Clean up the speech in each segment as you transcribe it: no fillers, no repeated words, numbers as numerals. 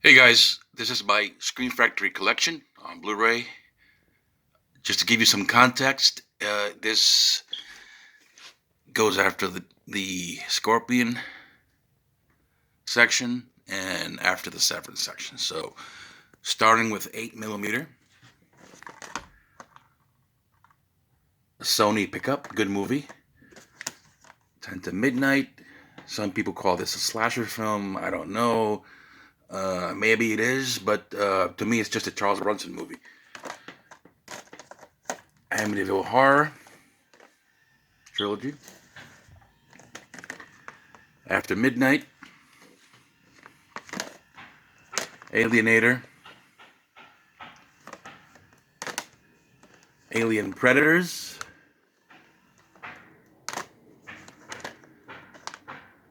Hey guys, this is my Screen Factory collection on Blu-ray. Just to give you some context, this goes after the Scorpion section and after the Severance section. So, starting with 8mm, Sony pickup, good movie. 10 to Midnight. Some people call this a slasher film. I don't know. Maybe it is, but to me, it's just a Charles Bronson movie. Amityville Horror trilogy. After Midnight. Alienator. Alien Predators.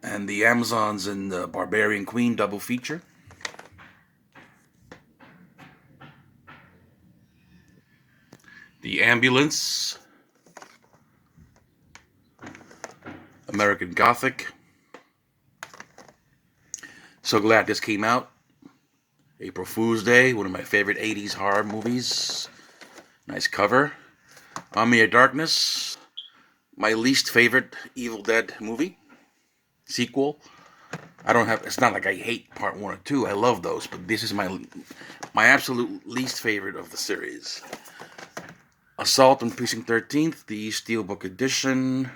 And the Amazons and the Barbarian Queen double feature. The Ambulance. American Gothic. So glad this came out. April Fool's Day, one of my favorite 80s horror movies. Nice cover. Army of Darkness, my least favorite Evil Dead movie. Sequel. It's not like I hate part 1 or 2. I love those, but this is my absolute least favorite of the series. Assault on Precinct 13th, the Steelbook edition.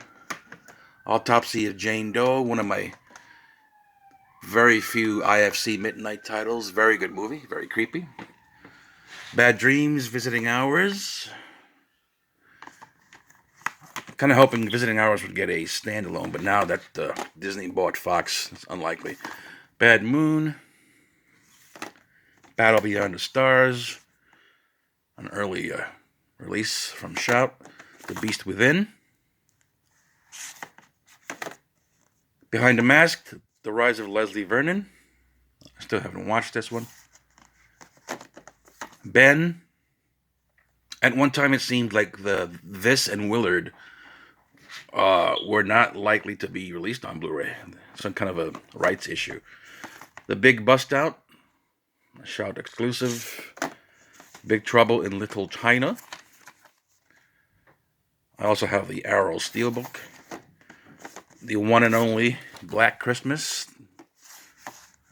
Autopsy of Jane Doe, one of my very few IFC Midnight titles. Very good movie, very creepy. Bad Dreams, Visiting Hours. Kind of hoping Visiting Hours would get a standalone, but now that Disney bought Fox, it's unlikely. Bad Moon. Battle Beyond the Stars. An early release from Shout. The Beast Within. Behind the Mask, The Rise of Leslie Vernon. I still haven't watched this one. Ben. At one time it seemed like this and Willard were not likely to be released on Blu-ray. Some kind of a rights issue. The Big Bust Out, a Shout exclusive. Big Trouble in Little China. I also have the Arrow Steelbook. The one and only Black Christmas.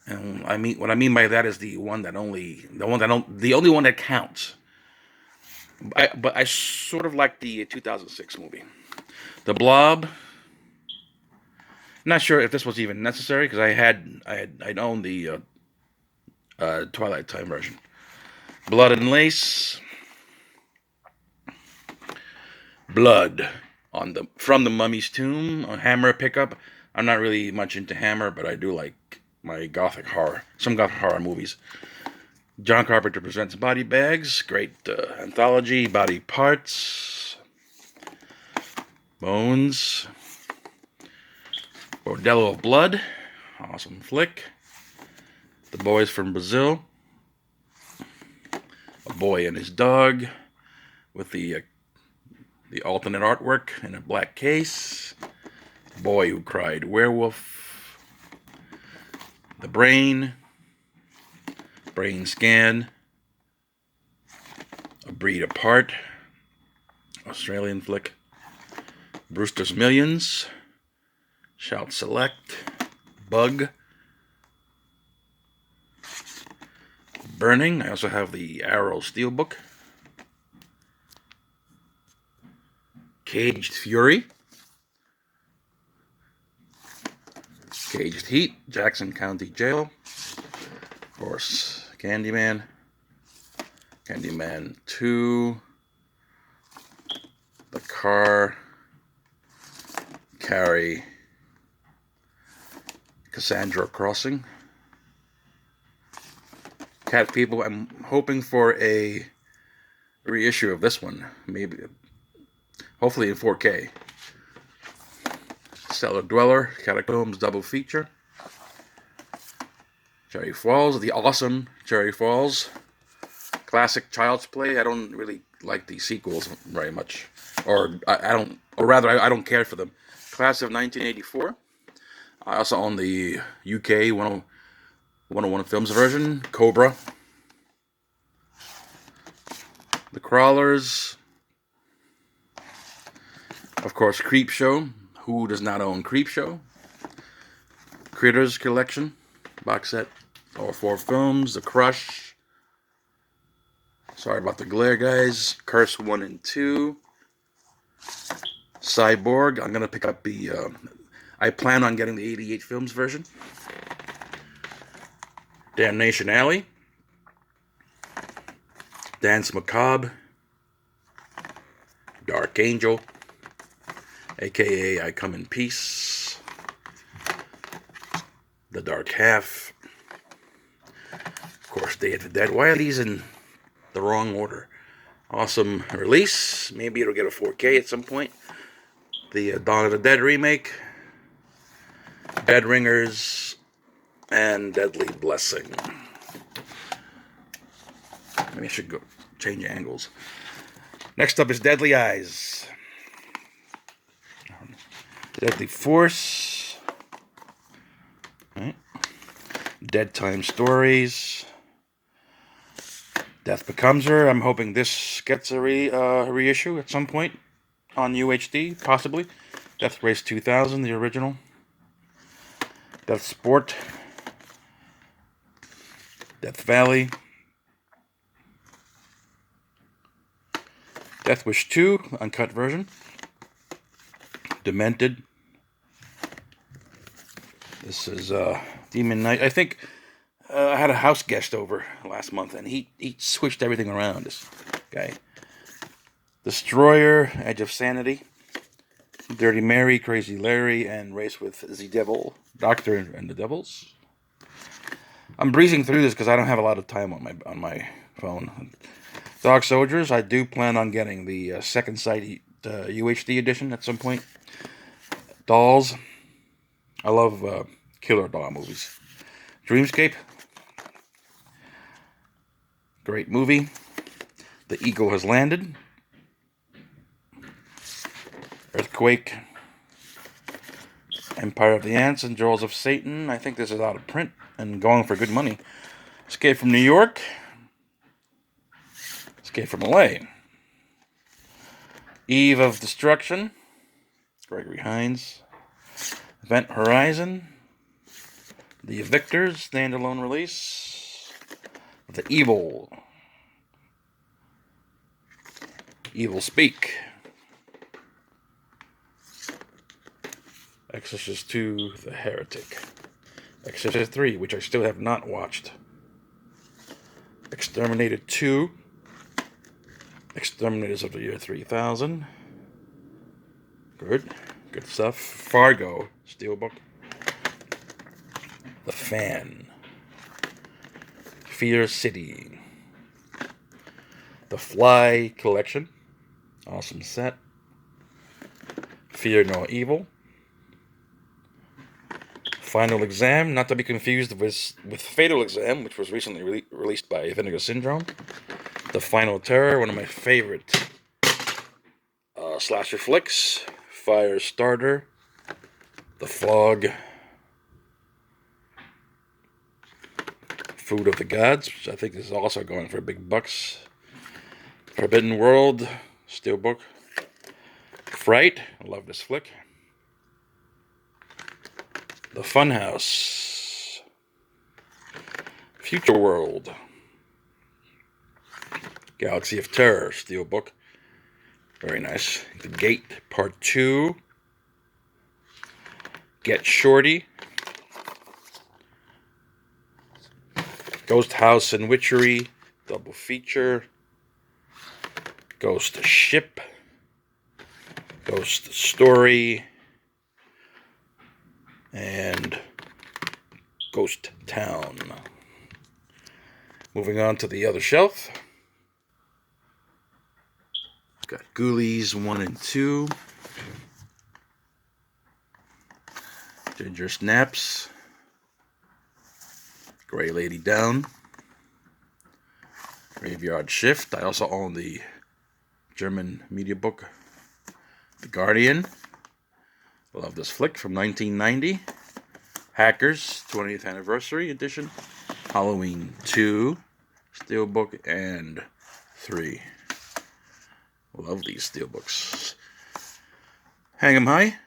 And what I mean by that is the only one that counts. But I sort of like the 2006 movie. The Blob. Not sure if this was even necessary because I'd owned the Twilight Time version. Blood and Lace. Blood from the Mummy's Tomb, a Hammer pickup. I'm not really much into Hammer, but I do like my gothic horror, some gothic horror movies. John Carpenter Presents Body Bags, great anthology. Body Parts, Bones, Bordello of Blood, awesome flick. The Boys from Brazil, A Boy and His Dog, with the alternate artwork in a black case. Boy Who Cried Werewolf. The Brain Scan. A Breed Apart, Australian flick. Brewster's Millions. Shout Select. Bug. Burning. I also have the Arrow Steelbook. Caged Fury. Caged Heat, Jackson County Jail. Of course, Candyman. Candyman 2. The Car. Carrie. Cassandra Crossing. Cat People, I'm hoping for a reissue of this one. Maybe, hopefully in 4K. Cellar Dweller, Catacombs double feature. Cherry Falls, the awesome Cherry Falls. Classic Child's Play. I don't really like the sequels very much. I don't care for them. Class of 1984. I also own the UK 101 Films version, Cobra. The Crawlers. Of course, Creepshow. Who does not own Creepshow? Critters Collection, box set. All 4 films. The Crush. Sorry about the glare, guys. Curse 1 and 2. Cyborg. I'm going to pick up the... I plan on getting the 88 Films version. Damnation Alley. Dance Macabre. Dark Angel. A.K.A. I Come in Peace. The Dark Half. Of course, Day of the Dead. Why are these in the wrong order? Awesome release. Maybe it'll get a 4K at some point. The Dawn of the Dead remake. Dead Ringers. And Deadly Blessing. Maybe I should go change angles. Next up is Deadly Eyes. Deadly Force. Right. Dead Time Stories. Death Becomes Her. I'm hoping this gets a reissue at some point on UHD, possibly. Death Race 2000, the original. Death Sport. Death Valley. Death Wish 2, uncut version. Demented. This is Demon Knight. I think I had a house guest over last month, and he switched everything around, this guy. Destroyer, Edge of Sanity. Dirty Mary, Crazy Larry, and Race with the Devil. Doctor and the Devils. I'm breezing through this because I don't have a lot of time on my phone. Dog Soldiers, I do plan on getting the second sight UHD edition at some point. Dolls. I love killer doll movies. Dreamscape. Great movie. The Eagle Has Landed. Earthquake. Empire of the Ants and Jaws of Satan. I think this is out of print and going for good money. Escape from New York. Escape from LA. Eve of Destruction. Gregory Hines. Event Horizon. The Evictors, standalone release. The Evil. Evil Speak. Exorcist 2, The Heretic. Exorcist 3, which I still have not watched. Exterminator 2. Exterminators of the Year 3000. Good stuff. Fargo, Steelbook. The Fan. Fear City. The Fly Collection. Awesome set. Fear No Evil. Final Exam, not to be confused with Fatal Exam, which was recently released by Vinegar Syndrome. The Final Terror, one of my favorite slasher flicks. Firestarter. The Fog. Food of the Gods, which I think is also going for big bucks. Forbidden World, Steelbook. Fright, I love this flick. The Funhouse. Future World. Galaxy of Terror, Steelbook. Very nice. The Gate, Part 2. Get Shorty. Ghost House and Witchery, double feature. Ghost Ship. Ghost Story. And Ghost Town. Moving on to the other shelf. Got Ghoulies 1 and 2. Ginger Snaps. Grey Lady Down. Graveyard Shift. I also own the German media book, The Guardian. I love this flick from 1990. Hackers 20th Anniversary Edition, Halloween 2, Steelbook, and 3. Love these steelbooks. Hang 'em High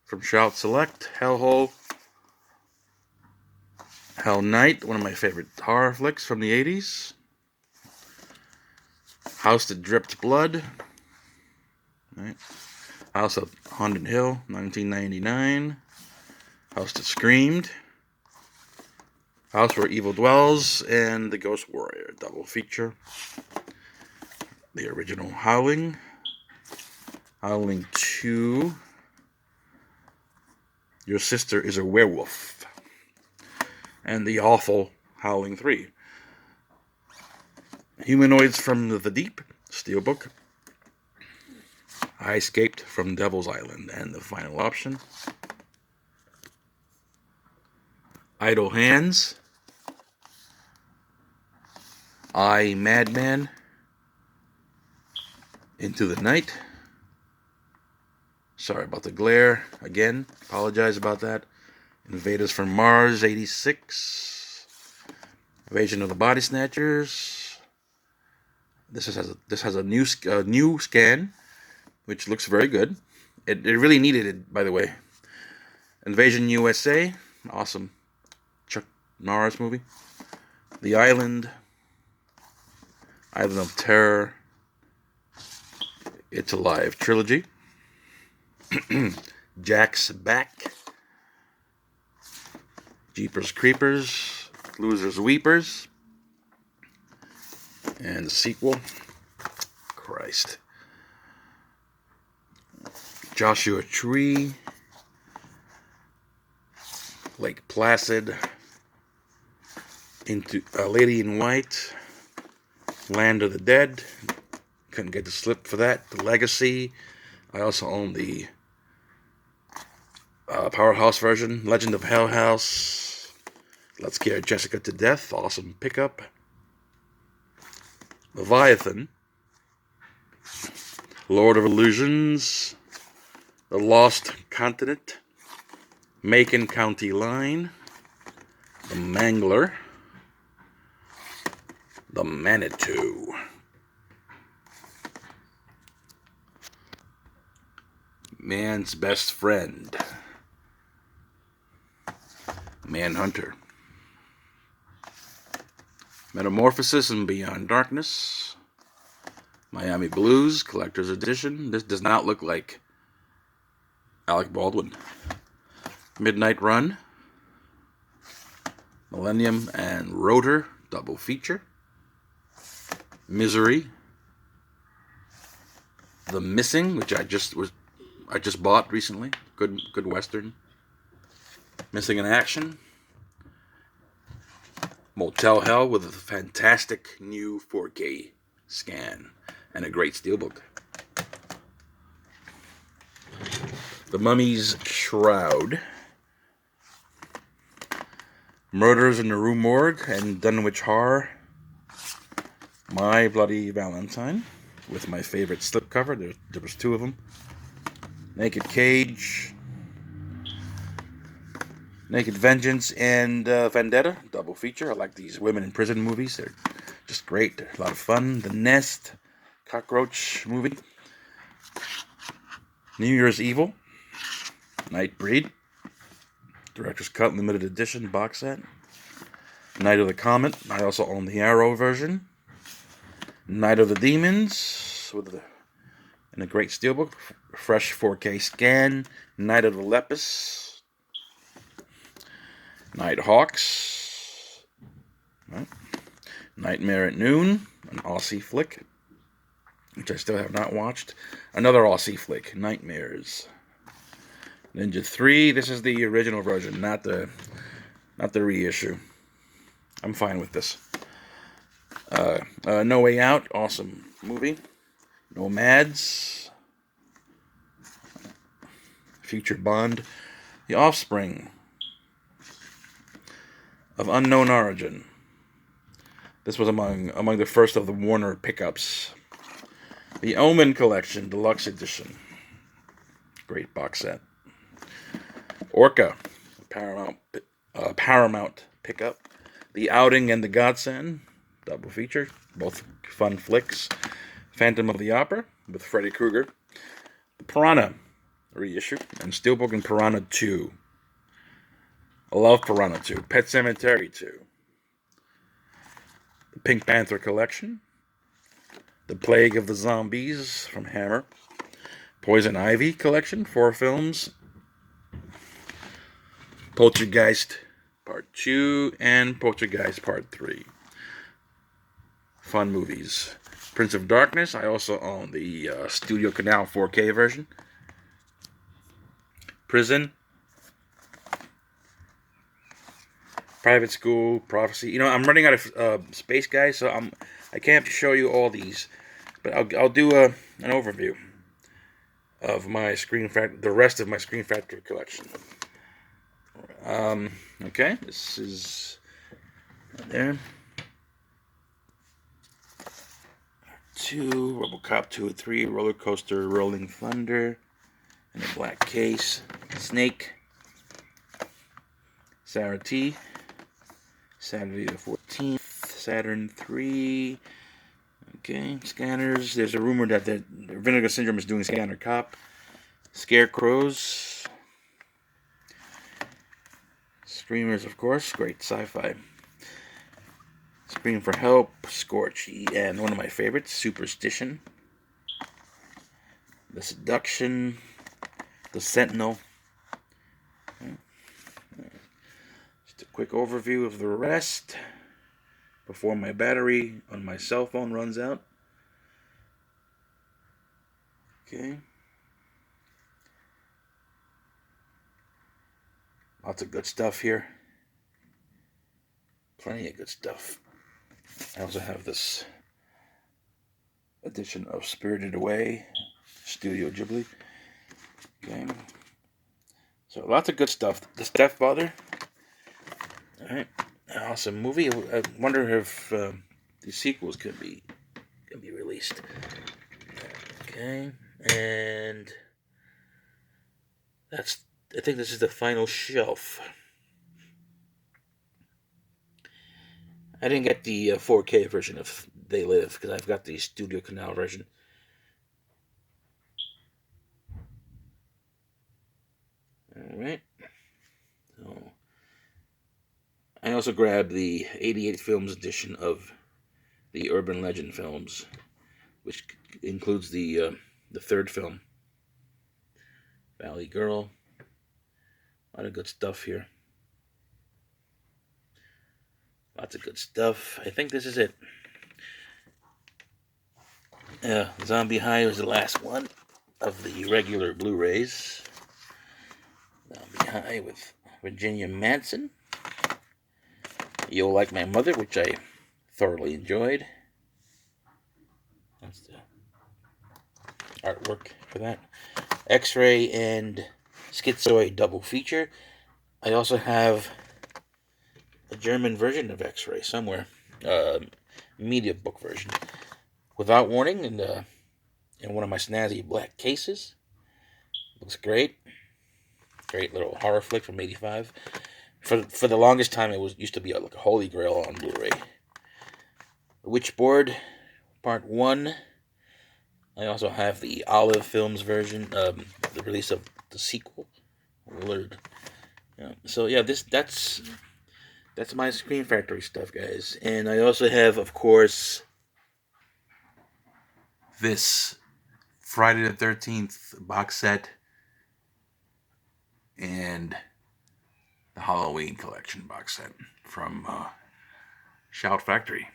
from Shout Select, Hellhole, Hell Night, one of my favorite horror flicks from the 80s. House That Dripped Blood, right? House of Haunted Hill, 1999. House That Screamed, House Where Evil Dwells, and The Ghost Warrior, double feature. The original Howling, Howling 2, Your Sister is a Werewolf, and the awful Howling 3. Humanoids from the Deep, Steelbook. I Escaped from Devil's Island, and the final option. Idle Hands, I, Madman, Into the Night. Sorry about the glare again. Apologize about that. Invaders from Mars, 86. Invasion of the Body Snatchers. This has a new scan, which looks very good. It really needed it, by the way. Invasion USA, awesome. Chuck Norris movie. The Island of Terror, It's Alive trilogy. Jack's Back, Jeepers Creepers, Losers Weepers, and the sequel, Christ, Joshua Tree, Lake Placid, Into A Lady in White, Land of the Dead. Couldn't get the slip for that. The Legacy. I also own the Powerhouse version. Legend of Hell House. Let's Scare Jessica to Death. Awesome pickup. Leviathan. Lord of Illusions. The Lost Continent. Macon County Line. The Mangler. The Manitou. Man's Best Friend. Manhunter. Metamorphosis and Beyond Darkness. Miami Blues Collector's Edition. This does not look like Alec Baldwin. Midnight Run. Millennium and Rotor double feature. Misery. The Missing, which I just bought recently. Good Western. Missing in Action. Motel Hell with a fantastic new 4K scan and a great steelbook. The Mummy's Shroud. Murders in the Rue Morgue and Dunwich Horror. My Bloody Valentine with my favorite slipcover. There was 2 of them. Naked Cage, Naked Vengeance, and Vendetta, double feature. I like these women in prison movies. They're just great. They're a lot of fun. The Nest, cockroach movie. New Year's Evil, Nightbreed, Director's Cut Limited Edition box set. Night of the Comet. I also own the Arrow version. Night of the Demons in a great steelbook, fresh 4K scan. Night of the Lepus, Nighthawks, right. Nightmare at Noon, an Aussie flick, which I still have not watched. Another Aussie flick, Nightmares. Ninja 3. This is the original version, not the reissue. I'm fine with this. No Way Out, awesome movie. Nomads, Future Bond. The Offspring of Unknown Origin. This was among the first of the Warner pickups. The Omen Collection Deluxe Edition. Great box set. Orca, Paramount pickup. The Outing and The Godsend, double feature, both fun flicks. Phantom of the Opera with Freddy Krueger. Piranha reissue, and Steelbook and Piranha 2. I love Piranha 2. Pet Sematary 2. The Pink Panther Collection. The Plague of the Zombies from Hammer. Poison Ivy Collection, 4 films. Poltergeist Part 2 and Poltergeist Part 3. Fun movies. Prince of Darkness, I also own the Studio Canal 4K version. Prison. Private School, Prophecy. You know, I'm running out of space, guys, so I can't show you all these, but I'll do an overview of my the rest of my Screen Factory collection. Okay, this is there. 2, RoboCop 2 and 3, Roller Coaster, Rolling Thunder, in a black case, Snake, Sarah T, Saturday the 14th, Saturn 3, okay, Scanners, there's a rumor that the Vinegar Syndrome is doing Scanner Cop, Scarecrows, Screamers, of course, great sci-fi. Scream for Help, Scorch, and one of my favorites, Superstition. The Seduction, The Sentinel. Just a quick overview of the rest before my battery on my cell phone runs out. Okay. Lots of good stuff here. Plenty of good stuff. I also have this edition of Spirited Away, Studio Ghibli. Okay. So lots of good stuff. The Stepfather. Alright. Awesome movie. I wonder if the sequels could be released. Okay. And I think this is the final shelf. I didn't get the 4K version of They Live because I've got the Studio Canal version. Alright. So I also grabbed the 88 Films edition of the Urban Legend films, which includes the third film, Valley Girl. A lot of good stuff here. Lots of good stuff. I think this is it. Zombie High was the last one of the regular Blu-rays. Zombie High with Virginia Madsen. You'll Like My Mother, which I thoroughly enjoyed. That's the artwork for that. X-Ray and Schizoid double feature. I also have a German version of X-Ray somewhere, media book version, Without Warning, in one of my snazzy black cases. Looks great. Great little horror flick from '85. For the longest time, it used to be like a holy grail on Blu-ray. Witchboard, Part 1. I also have the Olive Films version, the release of the sequel, Willard. So yeah, that's my Screen Factory stuff, guys. And I also have, of course, this Friday the 13th box set and the Halloween collection box set from Shout Factory.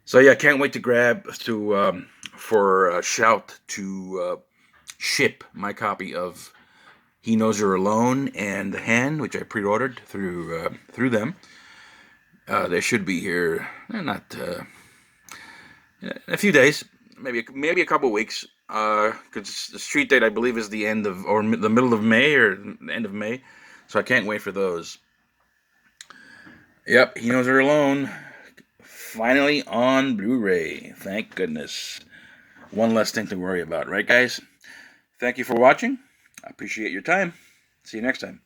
So yeah, can't wait to for Shout to ship my copy of He Knows You're Alone and The Hand, which I pre-ordered through them. They should be here, not in a few days, maybe a couple weeks. Because the street date, I believe, is the end of, or the middle of May, or the end of May. So I can't wait for those. Yep, He Knows You're Alone. Finally on Blu-ray. Thank goodness. One less thing to worry about, right, guys? Thank you for watching. I appreciate your time. See you next time.